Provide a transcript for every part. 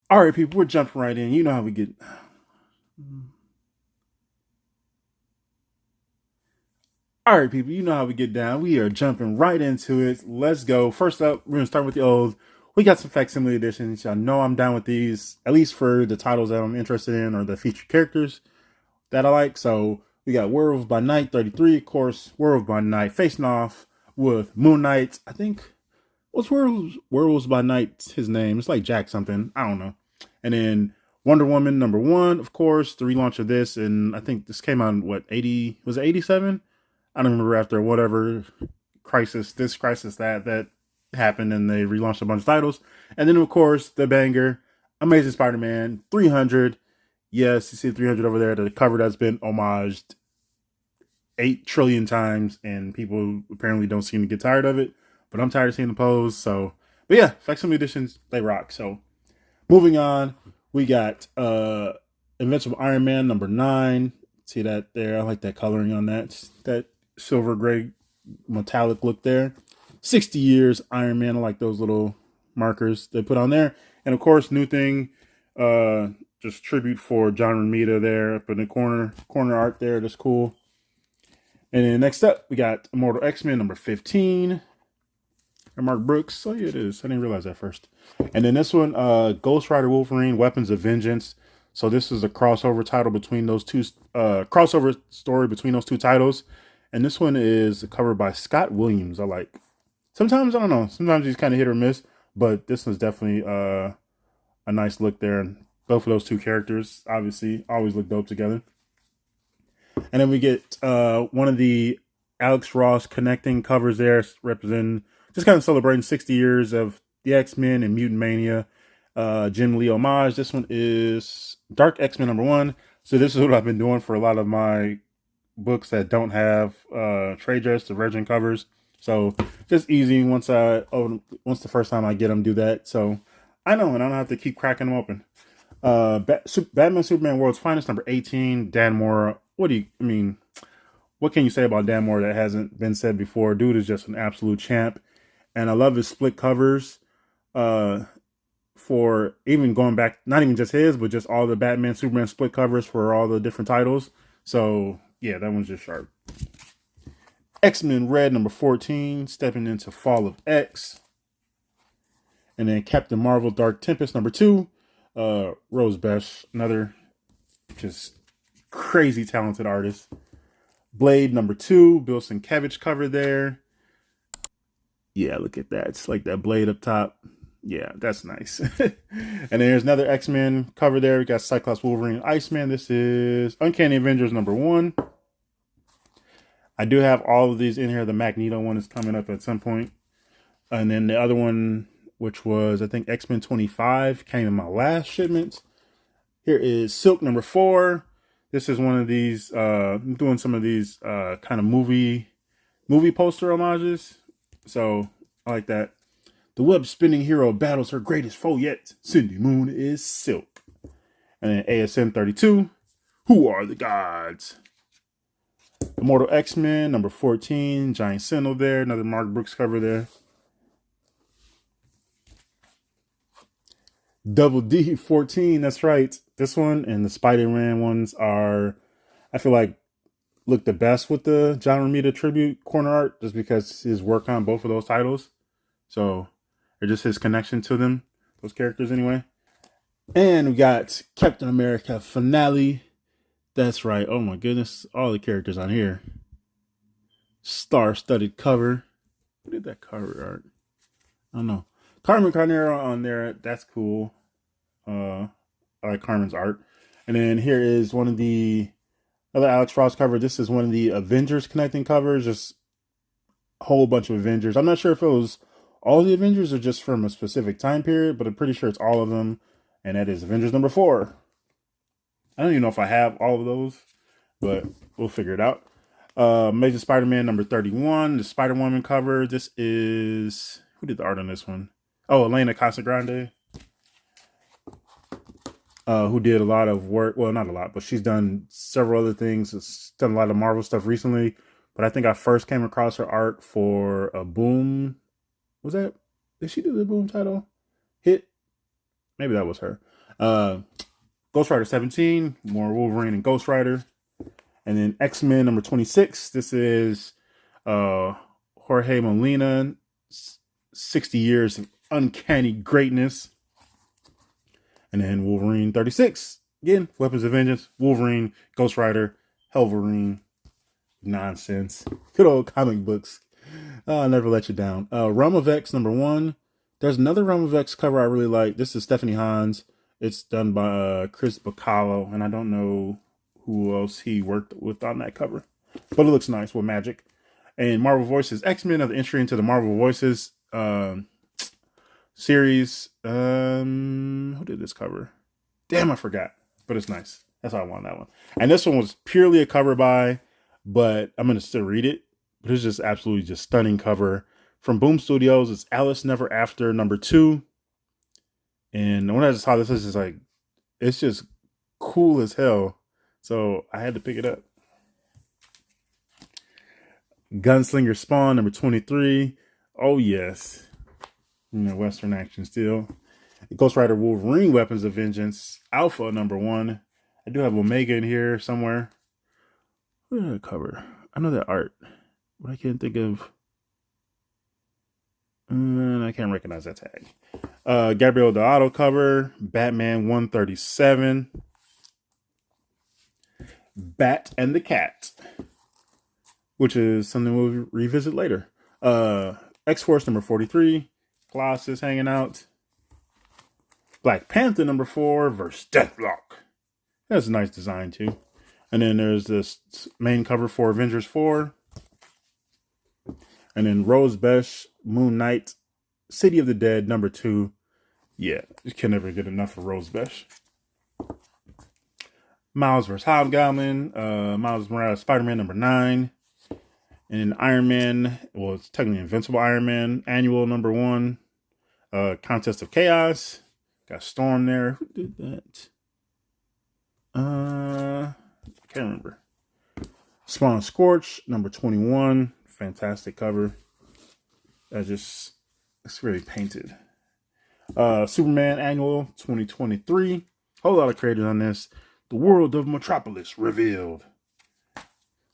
All right, people, we're jumping right in. You know how we get. All right, people, you know how we get down. We are jumping right into it. Let's go. First up, we're gonna start with the old. We got some facsimile editions. Y'all know I'm down with these, at least for the titles that I'm interested in or the featured characters that I like. So we got Werewolves by Night 33, of course. Werewolves by Night facing off with Moon Knight. I think what's Werewolves by Night? His name. It's like Jack something. I don't know. And then Wonder Woman #1, of course, the relaunch of this, and I think this came out in what 80 was it 87? I don't remember after whatever crisis, this crisis that happened, and they relaunched a bunch of titles. And then of course the banger, Amazing Spider-Man 300. Yes, you see 300 over there. The cover that's been homaged 8 trillion times, and people apparently don't seem to get tired of it. But I'm tired of seeing the pose. So, but yeah, facsimile editions, they rock. So moving on, we got Invincible Iron Man #9. See that there? I like that coloring on that silver gray metallic look there. 60 years Iron Man. I like those little markers they put on there. And of course, new thing, just tribute for John Romita there up in the corner art there. That's cool. And then next up, we got Immortal X-Men #15. And Mark Brooks. Oh yeah, it is. I didn't realize that first. And then this one, Ghost Rider Wolverine, Weapons of Vengeance. So this is a crossover title between those two, crossover story between those two titles. And this one is covered by Scott Williams. I like. Sometimes I don't know. Sometimes he's kind of hit or miss, but this one's definitely a nice look there. And both of those two characters, obviously, always look dope together. And then we get one of the Alex Ross connecting covers there, representing just kind of celebrating 60 years of the X-Men and Mutant Mania. Jim Lee homage. This one is Dark X-Men #1. So this is what I've been doing for a lot of my books that don't have trade dress, the virgin covers. So just easy once the first time I get them, do that. So I know, and I don't have to keep cracking them open. Batman Superman World's Finest #18. Dan Mora. What can you say about Dan Mora that hasn't been said before? Dude is just an absolute champ. And I love his split covers. For even going back, not even just his, but just all the Batman Superman split covers for all the different titles. So yeah, that one's just sharp. X-Men Red #14, stepping into Fall of X. And then Captain Marvel Dark Tempest #2. Rose Besh, another just crazy talented artist. Blade #2, Bill Sienkiewicz cover there. Yeah, look at that. It's like that blade up top. Yeah, that's nice. And then there's another X-Men cover there. We got Cyclops, Wolverine, Iceman. This is Uncanny Avengers #1. I do have all of these in here. The Magneto one is coming up at some point. And then the other one, which was, I think, X-Men 25, came in my last shipment. Here is Silk #4. This is one of these, I'm doing some of these kind of movie poster homages. So I like that. The web-spinning hero battles her greatest foe yet. Cindy Moon is Silk. And then ASM 32. Who are the gods? Immortal X-Men #14. Giant Sentinel there. Another Mark Brooks cover there. Double D 14. That's right. This one and the Spider-Man ones are, I feel like, look the best with the John Romita tribute corner art, just because his work on both of those titles. So, or just his connection to them, those characters anyway. And we got Captain America Finale. That's right. Oh my goodness. All the characters on here. Star-studded cover. Who did that cover art? I don't know. Carmen Carnero on there. That's cool. I like Carmen's art. And then here is one of the other Alex Ross cover. This is one of the Avengers connecting covers. Just a whole bunch of Avengers. I'm not sure if it was all the Avengers or just from a specific time period, but I'm pretty sure it's all of them. And that is Avengers #4. I don't even know if I have all of those, but we'll figure it out. Amazing Spider-Man #31, the Spider-Woman cover. This is, who did the art on this one? Oh, Elena Casagrande, who did a lot of work. Well, not a lot, but she's done several other things. She's done a lot of Marvel stuff recently. But I think I first came across her art for a Boom. Was that? Did she do the Boom title hit? Maybe that was her. Uh, Ghost Rider 17, more Wolverine and Ghost Rider. And then X-Men number 26. This is Jorge Molina, 60 years of uncanny greatness. And then Wolverine 36. Again, Weapons of Vengeance, Wolverine, Ghost Rider, Wolverine. Nonsense. Good old comic books. I'll never let you down. Realm of X number 1. There's another Realm of X cover I really like. This is Stephanie Hans. It's done by Chris Bacallo, and I don't know who else he worked with on that cover, but it looks nice with magic. And Marvel Voices X-Men of the entry into the Marvel Voices series. Who did this cover? Damn, I forgot, but it's nice. That's why I want that one. And this one was purely a cover by, but I'm gonna still read it. But it's just absolutely just stunning cover from Boom Studios. It's Alice Never After number 2. And when I saw this, is like, it's just cool as hell. So I had to pick it up. Gunslinger Spawn number 23. Oh yes, Western action still. Ghost Rider Wolverine Weapons of Vengeance Alpha number 1. I do have Omega in here somewhere. What did I cover? I know that art, but I can't think of. I can't recognize that tag. Gabriel Deodato cover, Batman 137, Bat and the Cat, which is something we'll revisit later. X-Force number 43, Colossus hanging out. Black Panther number 4 versus Deathlock. That's a nice design too. And then there's this main cover for Avengers 4. And then Rose Besh, Moon Knight, City of the Dead, number 2. Yeah, you can never get enough of Rose Besh. Miles vs. Hobgoblin, Miles Morales, Spider-Man, number 9. And then Iron Man, well, it's technically Invincible Iron Man, Annual, number 1. Contest of Chaos. Got Storm there. Who did that? I can't remember. Spawn Scorch, number 21. Fantastic cover. It's really painted. Superman Annual 2023. Whole lot of creators on this. The World of Metropolis revealed.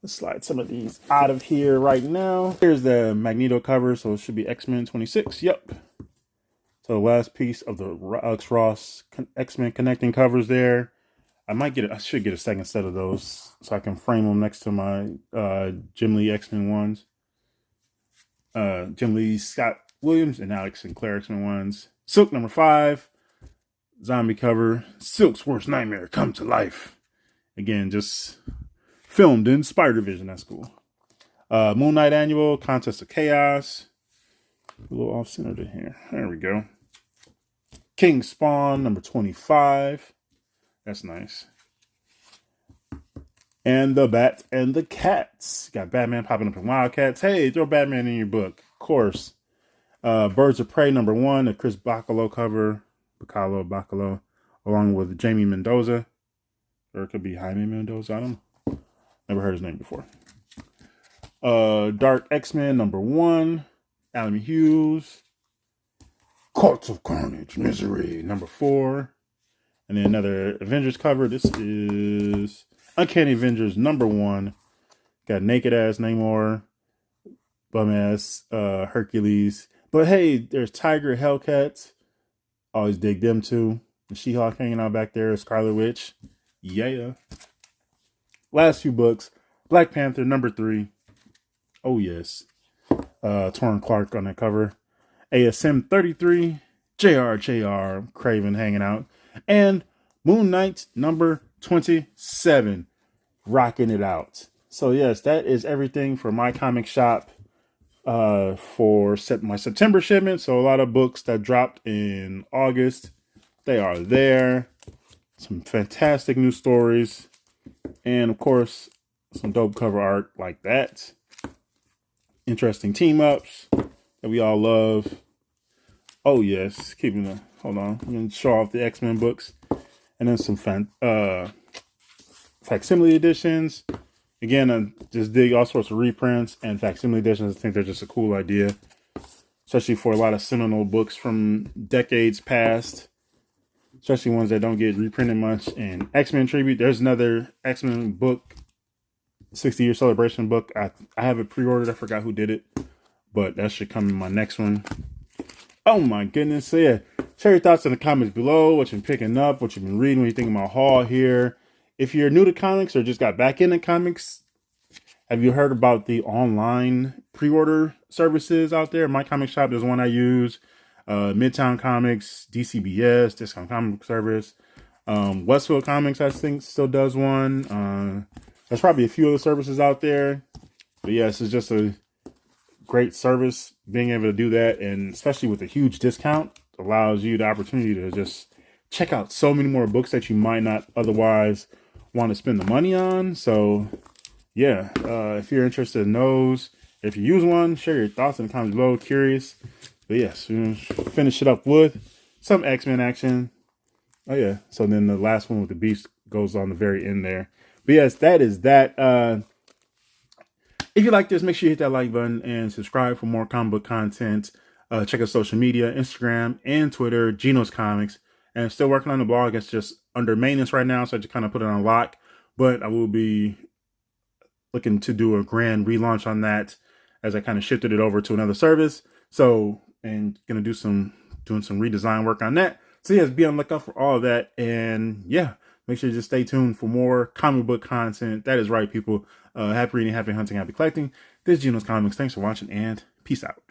Let's slide some of these out of here right now. Here's the Magneto cover, so it should be X-Men 26. Yep. So the last piece of the Alex Ross X-Men connecting covers there. I should get a second set of those so I can frame them next to my Jim Lee X-Men ones. Jim Lee, Scott Williams, and Alex Sinclair X-Men ones. Silk number 5. Zombie cover. Silk's worst nightmare come to life. Again, just filmed in Spider-Vision. That's cool. Moon Knight Annual. Contest of Chaos. A little off-centered in here. There we go. King Spawn number 25. That's nice. And the Bat and the Cats. Got Batman popping up in Wildcats. Hey, throw Batman in your book. Of course. Birds of Prey number 1. The Chris Bacallo cover. Bacallo. Along with Jamie Mendoza. Or it could be Jaime Mendoza. I don't know. Never heard his name before. Dark X-Men number 1. Alan Hughes. Courts of Carnage. Misery number 4. And then another Avengers cover. This is Uncanny Avengers number 1. Got naked ass Namor, bum ass Hercules. But hey, there's Tiger, Hellcats. Always dig them too. The She-Hulk hanging out back there. Scarlet Witch. Yeah. Last few books. Black Panther number 3. Oh yes. Torrin Clark on that cover. ASM 33. JR Craven hanging out. And Moon Knight number 27. Rocking it out. So yes, that is everything for MyComicShop for my September shipment. So a lot of books that dropped in August, they are there. Some fantastic new stories. And of course, some dope cover art like that. Interesting team ups that we all love. Oh yes, hold on. I'm gonna show off the X-Men books, and then some facsimile editions. Again, I just dig all sorts of reprints and facsimile editions. I think they're just a cool idea, especially for a lot of seminal books from decades past. especially ones that don't get reprinted much. And X-Men tribute. There's another X-Men book, 60-year celebration book. I have it pre-ordered. I forgot who did it, but that should come in my next one. Oh my goodness. So yeah, share your thoughts in the comments below, what you've been picking up, what you've been reading, what you think of my haul here. If you're new to comics or just got back into comics, have you heard about the online pre-order services out there? MyComicShop is one I use. Midtown Comics, DCBS, Discount Comic Service. Westfield Comics, I think, still does one. There's probably a few other services out there. But yes, it's just a great service being able to do that. And especially with a huge discount, allows you the opportunity to just check out so many more books that you might not otherwise want to spend the money on. So yeah, if you're interested in those, if you use one, share your thoughts in the comments below. Curious. But yes, we're gonna finish it up with some X-Men action. Oh yeah, so then the last one with the Beast goes on the very end there. But yes, that is that. If you like this, make sure you hit that like button and subscribe for more comic book content. Check out social media, Instagram and Twitter, genoscomics. And I'm still working on the blog. It's just under maintenance right now, so I just kind of put it on lock. But I will be looking to do a grand relaunch on that as I kind of shifted it over to another service. So, and gonna do doing some redesign work on that. So yes, be on the lookout for all of that. And yeah, make sure you just stay tuned for more comic book content. That is right, people. Happy reading, happy hunting, happy collecting. This is Genos Comics. Thanks for watching and peace out.